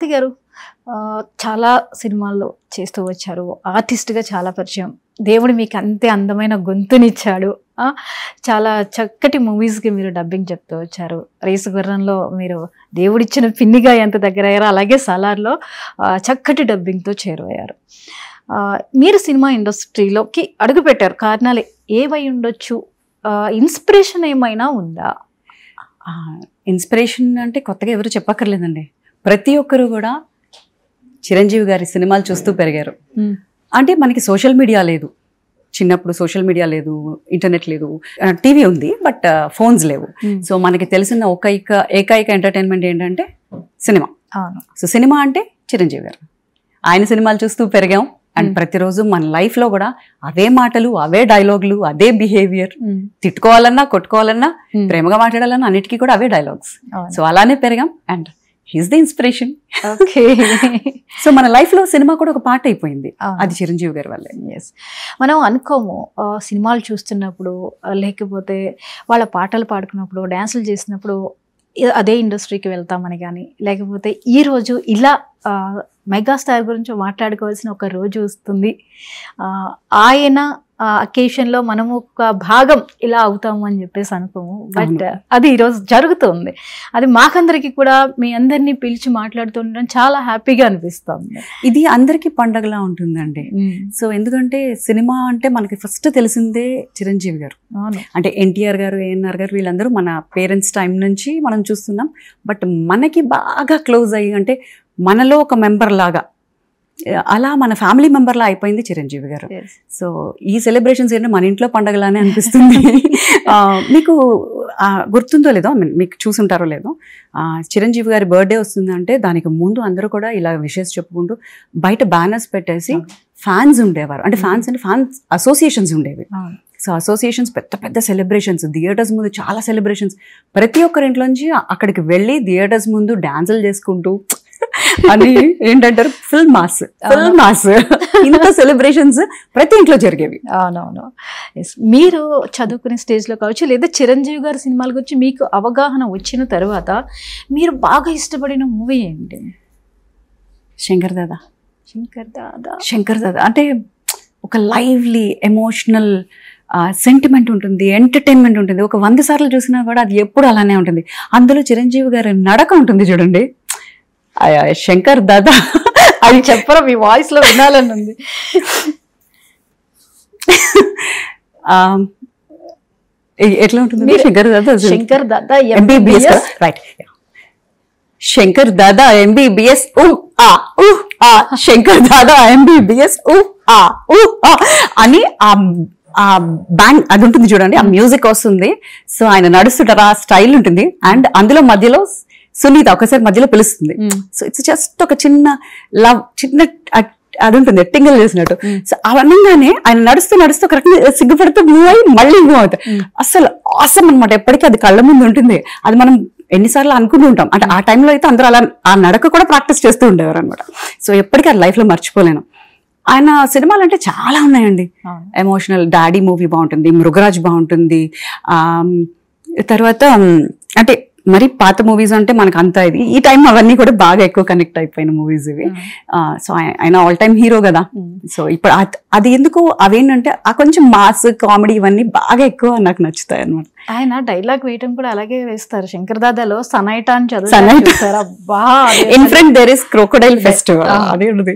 కార్తీ గారు చాలా సినిమాల్లో చేస్తూ వచ్చారు, ఆర్టిస్ట్గా చాలా పరిచయం. దేవుడు మీకు అంతే అందమైన గొంతునిచ్చాడు. చాలా చక్కటి మూవీస్కి మీరు డబ్బింగ్ చెప్తూ వచ్చారు. రేసు గుర్రంలో మీరు దేవుడిచ్చిన పిన్నిగా ఎంత దగ్గర అయ్యారో, అలాగే సలార్లో చక్కటి డబ్బింగ్తో చేరువయ్యారు. మీరు సినిమా ఇండస్ట్రీలోకి అడుగుపెట్టారు, కారణాలు ఏవై ఉండొచ్చు? ఇన్స్పిరేషన్ ఏమైనా ఉందా? ఇన్స్పిరేషన్ అంటే కొత్తగా ఎవరు చెప్పక్కర్లేదండి. ప్రతి ఒక్కరు కూడా చిరంజీవి గారి సినిమాలు చూస్తూ పెరిగారు. అంటే మనకి సోషల్ మీడియా లేదు, చిన్నప్పుడు సోషల్ మీడియా లేదు, ఇంటర్నెట్ లేదు, టీవీ ఉంది బట్ ఫోన్స్ లేవు. సో మనకి తెలిసిన ఏకైక ఎంటర్టైన్మెంట్ ఏంటంటే సినిమా. సో సినిమా అంటే చిరంజీవి గారు, ఆయన సినిమాలు చూస్తూ పెరిగాం. అండ్ ప్రతిరోజు మన లైఫ్లో కూడా అవే మాటలు, అవే డైలాగులు, అదే బిహేవియర్. తిట్టుకోవాలన్నా, కొట్టుకోవాలన్నా, ప్రేమగా మాట్లాడాలన్నా అన్నిటికీ కూడా అవే డైలాగ్స్. సో అలానే పెరిగాం and he's the inspiration. So మన లైఫ్లో సినిమా కూడా ఒక పార్ట్ అయిపోయింది, అది చిరంజీవి గారి వల్లే. ఎస్, మనం అనుకోము సినిమాలు చూస్తున్నప్పుడు, లేకపోతే వాళ్ళ పాటలు పాడుకున్నప్పుడు, డ్యాన్సులు చేసినప్పుడు అదే ఇండస్ట్రీకి వెళ్తామని, కానీ లేకపోతే ఈరోజు ఇలా మెగాస్టార్ గురించి మాట్లాడుకోవాల్సిన ఒక రోజు వస్తుంది, ఆయన అకేషన్లో మనము ఒక భాగం ఇలా అవుతాము అని చెప్పేసి అనుకోము. బట్ అది ఈరోజు జరుగుతుంది. అది మాకందరికి కూడా మీ అందరినీ పిలిచి మాట్లాడుతుండడం చాలా హ్యాపీగా అనిపిస్తుంది. ఇది అందరికీ పండగలా ఉంటుందండి. సో ఎందుకంటే సినిమా అంటే మనకి ఫస్ట్ తెలిసిందే చిరంజీవి గారు. అంటే ఎన్టీఆర్ గారు, ఏఎన్ఆర్ గారు, వీళ్ళందరూ మన పేరెంట్స్ టైం నుంచి మనం చూస్తున్నాం. బట్ మనకి బాగా క్లోజ్ అయ్యి, అంటే మనలో ఒక మెంబర్ లాగా, అలా మన ఫ్యామిలీ మెంబర్లా అయిపోయింది చిరంజీవి గారు. సో ఈ సెలబ్రేషన్స్ ఏంటంటే మన ఇంట్లో పండగలానే అనిపిస్తుంది. మీకు గుర్తుందో లేదో, మీకు చూసుంటారో లేదో, చిరంజీవి గారి బర్త్డే వస్తుందంటే దానికి ముందు అందరూ కూడా ఇలా విషెస్ చెప్పుకుంటూ బయట బ్యానర్స్ పెట్టేసి ఫ్యాన్స్ ఉండేవారు. అంటే ఫ్యాన్స్ అసోసియేషన్స్ ఉండేవి. సో అసోసియేషన్స్ పెద్ద పెద్ద సెలబ్రేషన్స్, థియేటర్స్ ముందు చాలా సెలబ్రేషన్స్. ప్రతి ఒక్కరింట్లోంచి అక్కడికి వెళ్ళి థియేటర్స్ ముందు డాన్సులు చేసుకుంటూ అని ఏంటంటారు, ఫుల్ మాస్ ఇంత సెలబ్రేషన్స్ ప్రతి ఇంట్లో జరిగేవి. అవునవును. మీరు చదువుకునే స్టేజ్లో కావచ్చు, లేదా చిరంజీవి గారి సినిమాల గురించి మీకు అవగాహన వచ్చిన తర్వాత మీరు బాగా ఇష్టపడిన మూవీ ఏంటి? శంకర్ దాదా అంటే ఒక లైవ్లీ ఎమోషనల్ సెంటిమెంట్ ఉంటుంది, ఎంటర్టైన్మెంట్ ఉంటుంది. ఒక 100 సార్లు చూసినా కూడా అది ఎప్పుడు అలానే ఉంటుంది. అందులో చిరంజీవి గారి నడక ఉంటుంది చూడండి, శంకర్ దాదా అది చెప్పరా, మీ వాయిస్ లో వినాలని ఉంది. ఎట్లా ఉంటుంది? Shankar Dada MBBS, right? Shankar Dada MBBS Shankar Dada MBBS అని ఆ బ్యాండ్ అది ఉంటుంది చూడండి, ఆ మ్యూజిక్ వస్తుంది. సో ఆయన నడుస్తుంటారు, ఆ స్టైల్ ఉంటుంది. అండ్ అందులో మధ్యలో సునీత ఒకసారి మధ్యలో పిలుస్తుంది. సో ఇట్స్ జస్ట్ ఒక చిన్న లవ్, చిన్న అది ఉంటుంది టింగల్ చేసినట్టు. సో అవన్నగానే ఆయన నడుస్తూ కరెక్ట్ సిగ్గుపడుతూ మూవ్ అయ్యి మళ్ళీ మూవ్ అవుతాయి. అసలు ఆసమ్ అనమాట. ఎప్పటికీ అది కళ్ళ ముందు ఉంటుంది. అది మనం ఎన్నిసార్లు అనుకుంటూ ఉంటాం. అంటే ఆ టైంలో అయితే అందరూ అలా ఆ నడక కూడా ప్రాక్టీస్ చేస్తూ ఉండేవారు అనమాట. సో ఎప్పటికీ అది లైఫ్ లో మర్చిపోలేను. ఆయన సినిమాలు అంటే చాలా ఉన్నాయండి. ఎమోషనల్ డాడీ మూవీ బాగుంటుంది, మృగరాజ్ బాగుంటుంది. తర్వాత అంటే మరి పాత మూవీస్ అంటే మనకు అంతా ఇది, ఈ టైం అవన్నీ కూడా బాగా ఎక్కువ కనెక్ట్ అయిపోయిన మూవీస్ ఇవి. సో ఆయన ఆల్ టైమ్ హీరో కదా. సో ఇప్పుడు అది ఎందుకు అవేంటంటే ఆ కొంచెం మాస్ కామెడీ ఇవన్నీ బాగా ఎక్కువ నాకు నచ్చుతాయి అనమాట. ఆయన డైలాగ్ వేయటం కూడా అలాగే వేస్తారు. శంకర్ దాదాలో సనైటా అని చదువుతారు. In front there is crocodile festival. అదే ఉంటుంది.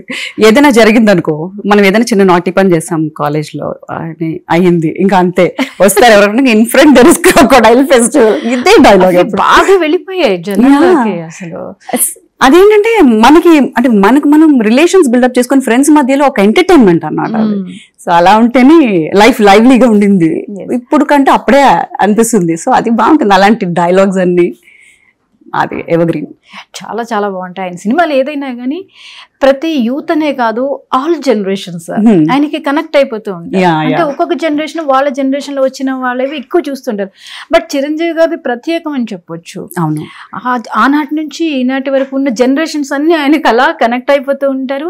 ఏదైనా జరిగింది అనుకో, మనం ఏదైనా చిన్న నాటి పని చేస్తాం కాలేజ్ లో, అయ్యింది ఇంకా అంతే, వస్తారు ఎవరైనా in front there is crocodile festival, ఇదే డైలాగ్ బాగా వెళ్ళిపోయాయి జనాలకి. అసలు అదేంటంటే మనకి అంటే మనకు మనం రిలేషన్స్ బిల్డప్ చేసుకుని ఫ్రెండ్స్ మధ్యలో ఒక ఎంటర్టైన్మెంట్ అన్నమాట. సో అలా ఉంటేనే లైఫ్ లైవ్లీగా ఉండింది. ఇప్పుడు కంటే అప్పుడే అనిపిస్తుంది. సో అది బాగుంటుంది, అలాంటి డైలాగ్స్ అన్ని. అది ఎవర్గ్రీన్. చాలా చాలా బాగుంటాయి ఆయన సినిమాలు. ఏదైనా కానీ ప్రతి యూత్ అనే కాదు, ఆల్ జనరేషన్స్ ఆయనకి కనెక్ట్ అయిపోతూ ఉంటారు. అంటే ఒక్కొక్క జనరేషన్ వాళ్ళ జనరేషన్ లో వచ్చిన వాళ్ళవి ఎక్కువ చూస్తుంటారు. బట్ చిరంజీవి గారి ప్రత్యేకం అని చెప్పొచ్చు. అవును, ఆనాటి నుంచి ఈనాటి వరకు ఉన్న జనరేషన్స్ అన్ని ఆయనకి అలా కనెక్ట్ అయిపోతూ ఉంటారు.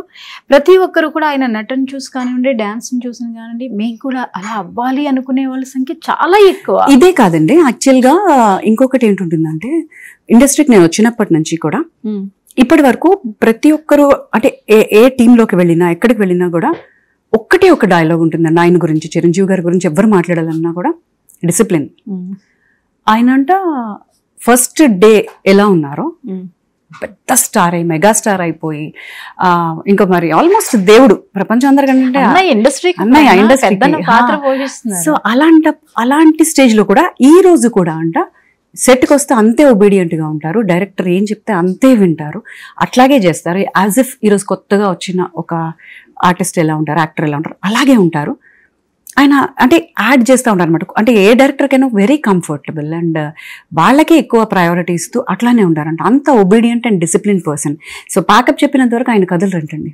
ప్రతి ఒక్కరు కూడా ఆయన నటన చూసి కానివ్వండి, డాన్స్ చూసి కానివ్వండి, మేము కూడా అలా అవ్వాలి అనుకునే వాళ్ళ సంఖ్య చాలా ఎక్కువ. ఇదే కాదండి, యాక్చువల్ గా ఇంకొకటి ఏంటుంటుందంటే, ఇండస్ట్రీకి నేను వచ్చినప్పటి నుంచి కూడా ఇప్పటి వరకు ప్రతి ఒక్కరు అంటే ఏ టీంలోకి వెళ్ళినా ఎక్కడికి వెళ్ళినా కూడా ఒక్కటే ఒక డైలాగ్ ఉంటుందండి ఆయన గురించి. చిరంజీవి గారి గురించి ఎవరు మాట్లాడాలన్నా కూడా డిసిప్లిన్. ఆయన అంట ఫస్ట్ డే ఎలా ఉన్నారో పెద్ద స్టార్ అయి మెగా స్టార్ అయిపోయి ఇంకా మరి ఆల్మోస్ట్ దేవుడు ప్రపంచం అందరికంటే ఇండస్ట్రీ. సో అలాంటి స్టేజ్ లో కూడా ఈ రోజు కూడా అంట సెట్కి వస్తే అంతే ఒబీడియంట్ గా ఉంటారు, డైరెక్టర్ ఏం చెప్తే అంతే వింటారు, అట్లాగే చేస్తారు. యాజ్ ఇఫ్ ఈరోజు కొత్తగా వచ్చిన ఒక ఆర్టిస్ట్ ఎలా ఉంటారు, యాక్టర్ ఎలా ఉంటారు అలాగే ఉంటారు. ఆయన అంటే యాడ్ చేస్తూ ఉంటారు అనమాట. అంటే ఏ డైరెక్టర్కైనా వెరీ కంఫర్టబుల్ అండ్ వాళ్ళకే ఎక్కువ ప్రయారిటీ ఇస్తూ అట్లానే ఉంటారంట. అంత obedient and discipline person. So pack up చెప్పినంత వరకు ఆయన కథలు రంటండి.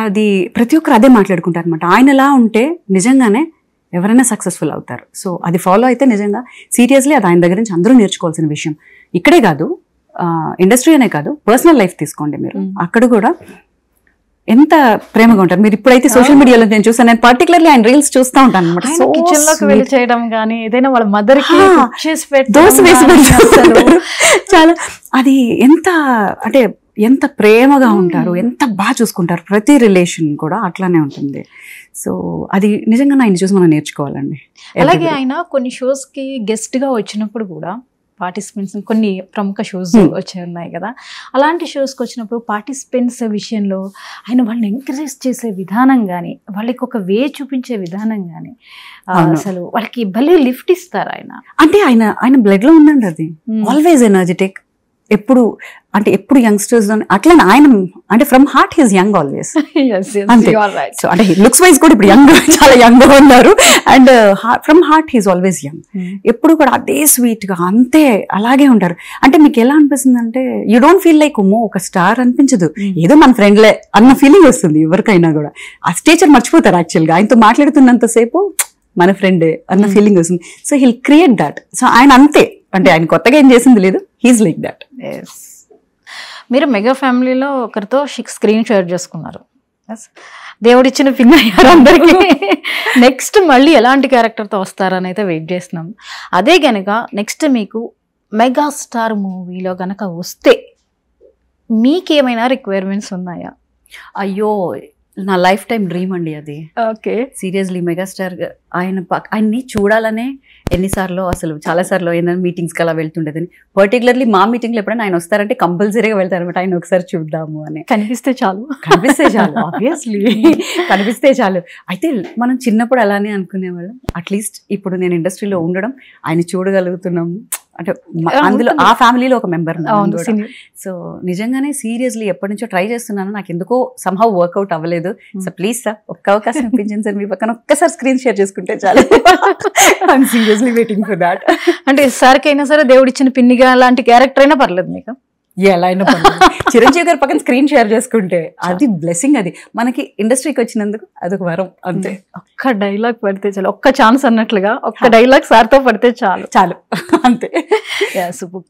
అది ప్రతి ఒక్కరు అదే మాట్లాడుకుంటారు అనమాట. ఆయన ఎలా ఉంటే నిజంగానే ఎవరైనా సక్సెస్ఫుల్ అవుతారు. సో అది ఫాలో అయితే నిజంగా సీరియస్లీ అది ఆయన దగ్గర నుంచి అందరూ నేర్చుకోవాల్సిన విషయం. ఇక్కడే కాదు, ఇండస్ట్రీ అనే కాదు, పర్సనల్ లైఫ్ తీసుకోండి మీరు. అక్కడ కూడా ఎంత ప్రేమగా ఉంటారు. మీరు ఇప్పుడైతే సోషల్ మీడియాలో నేను చూసాను, నేను పర్టికులర్లీ ఆయన రీల్స్ చూస్తూ ఉంటాను అనమాట. కిచెన్ లోకి వెళ్ళి చేయడం కానీ ఏదైనా వాళ్ళ మదర్ కి దోశ వేసి పెడతారు. చాలా అది ఎంత అంటే ఎంత ప్రేమగా ఉంటారు, ఎంత బాగా చూసుకుంటారు. ప్రతి రిలేషన్ కూడా అట్లానే ఉంటుంది. సో అది నిజంగా ఆయన చూసి మనం నేర్చుకోవాలండి. అలాగే ఆయన కొన్ని షోస్ కి గెస్ట్ గా వచ్చినప్పుడు కూడా పార్టిసిపెంట్స్ కొన్ని ప్రముఖ షోస్ వచ్చి ఉన్నాయి కదా, అలాంటి షోస్కి వచ్చినప్పుడు పార్టిసిపెంట్స్ విషయంలో ఆయన వాళ్ళని ఎంకరేజ్ చేసే విధానం కానీ, వాళ్ళకి ఒక వే చూపించే విధానం కానీ, అసలు వాళ్ళకి భలే లిఫ్ట్ ఇస్తారు ఆయన. అంటే ఆయన బ్లడ్ లో ఉందండి అది. Always energetic. ఎప్పుడు యంగ్స్టర్స్ అట్లా ఆయన అంటే from heart he's young always. So అంటే లుక్స్ వైజ్ కూడా ఇప్పుడు యంగ్, చాలా యంగ్ గా ఉన్నారు. And from heart he's always young. ఎప్పుడు కూడా అదే స్వీట్ గా అంతే అలాగే ఉంటారు. అంటే మీకు ఎలా అనిపిస్తుంది అంటే యూ డోంట్ ఫీల్ లైక్ ఒక స్టార్ అనిపించదు, ఏదో మన ఫ్రెండ్లే అన్న ఫీలింగ్ వస్తుంది ఎవరికైనా కూడా. ఆ స్టేచర్ మర్చిపోతారు యాక్చువల్ గా. ఆయనతో మాట్లాడుతున్నంతసేపు మన ఫ్రెండే అన్న ఫీలింగ్ వస్తుంది. So he'll create that. So ఆయన అంతే, అంటే ఆయన కొత్తగా ఏం చేసింది లేదు, హీస్ లైక్ దట్. మీరు మెగా ఫ్యామిలీలో ఒకరితో స్క్రీన్ షేర్ చేసుకున్నారు, దేవుడిచ్చిన పిన్ అయ్యారు అందరికీ. నెక్స్ట్ మళ్ళీ ఎలాంటి క్యారెక్టర్తో వస్తారని అయితే వెయిట్ చేస్తున్నాం. అదే గనక నెక్స్ట్ మీకు మెగాస్టార్ మూవీలో గనక వస్తే మీకేమైనా రిక్వైర్మెంట్స్ ఉన్నాయా? అయ్యో, నా లైఫ్ టైం డ్రీమ్ అండి అది. ఓకే, సీరియస్లీ మెగాస్టార్ ఆయన్ని చూడాలనే ఎన్నిసార్లు, అసలు చాలాసార్లు ఏదైనా మీటింగ్స్కి అలా వెళ్తుండేదని. పర్టికులర్లీ మా మీటింగ్లో ఎప్పుడైనా ఆయన వస్తారంటే కంపల్సరీగా వెళ్తారు అనమాట. ఆయన ఒకసారి చూద్దాము అని. కనిపిస్తే చాలు ఆబ్వియస్లీ కనిపిస్తే చాలు. అయితే మనం చిన్నప్పుడు అలానే అనుకునేవాళ్ళం. అట్లీస్ట్ ఇప్పుడు నేను ఇండస్ట్రీలో ఉండడం, ఆయన చూడగలుగుతున్నాము అంటే అందులో ఆ ఫ్యామిలీలో ఒక మెంబర్. సో నిజంగానే సీరియస్లీ ఎప్పటి నుంచో ట్రై చేస్తున్నాను, నాకు ఎందుకో సమ్హౌ వర్కౌట్ అవ్వలేదు. సో ప్లీజ్ సార్ ఒక్క అవకాశం ఇప్పించండి సార్, మీ పక్కన ఒక్కసారి స్క్రీన్ షేర్ చేసుకుంటే చాలు. I'm seriously waiting for that. అంటే సార్కి అయినా సరే దేవుడిచ్చిన పిన్నిగా లాంటి క్యారెక్టర్ అయినా పర్లేదు మీకు, ఎలా అయినా చిరంజీవి గారి పక్కన స్క్రీన్ షేర్ చేసుకుంటే అది బ్లెస్సింగ్. అది మనకి ఇండస్ట్రీకి వచ్చినందుకు అదొక వరం అంతే. ఒక్క డైలాగ్ పడితే చాలు, ఒక్క ఛాన్స్ అన్నట్లుగా ఒక్క డైలాగ్ సార్తో పడితే చాలు చాలు అంతే. సూపర్.